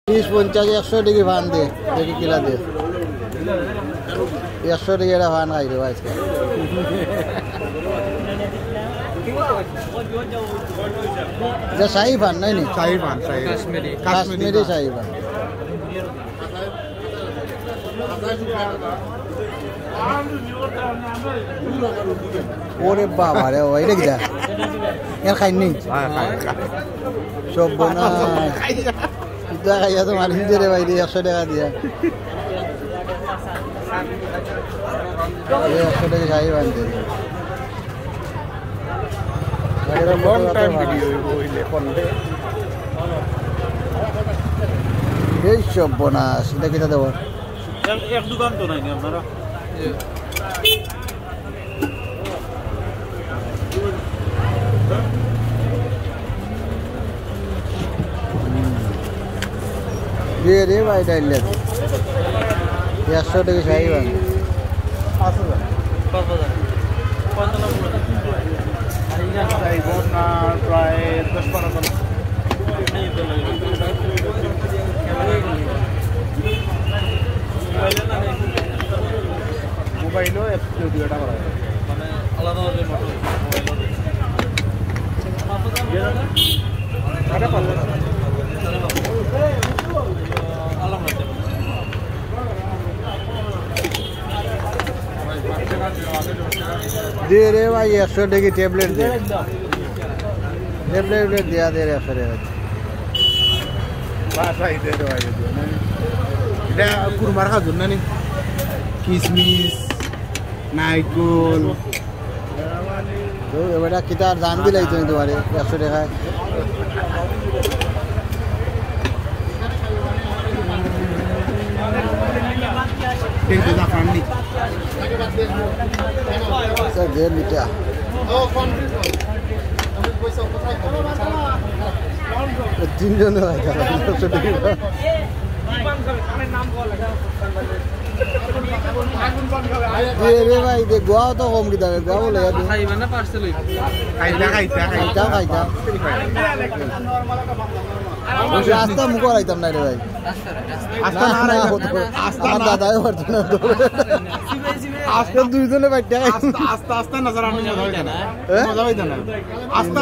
30-50-100 টাকা ভান দে দেখি কিলা দে 100 টাকা এটা ভান খাই দেবো আজকে এটা শাহী ভান নাই নি শাহী ভান কাশ্মীরি শাহী ভান ওরে বাবা রে ওই রে কিটা এর খাইনি সব বনা কিটা খাইয়া তো মারিন দে রে ভাই 100 টাকা দিয়া 100 টাকা শাহী ভান দে লং টাইম ভিডিও হইলে কোনতে এই সব বোনাস এটা কিটা দেব এক দোকান তো নাই আপনারা ये रे भाई डाल ले 100 টাকা শাহী ভান 5000 প্রায় 10-12 মোবাইলও একটু দুইটা করা মানে আলাদা আলাদা दे रे भाई 100 টাকা ট্যাবলেট দে ট্যাবলেট দিয়া দে রে 100 টাকা বাসাই দে রে ভাই এটা কুরমার খাজুর না নি কিসমিস নাইকল তো এবারে কিতার দাম দিলাই তুমি তোমারে 100 টাকা ঠিক আছে ফান্ডি স্যার দে মিটা তিনজন হয় 100 টাকা রে ভাই দে গোয়া তো কম কিতা গোয়া বলে খাইবা না পার্সেল খাইতা রাস্তা মুখ রাইতাম না রে ভাই আমার দাদাই পারতো না আজকে দুইজনে বাইটা আস্তে আস্তে নজর আনি মজা হইতা না আস্তে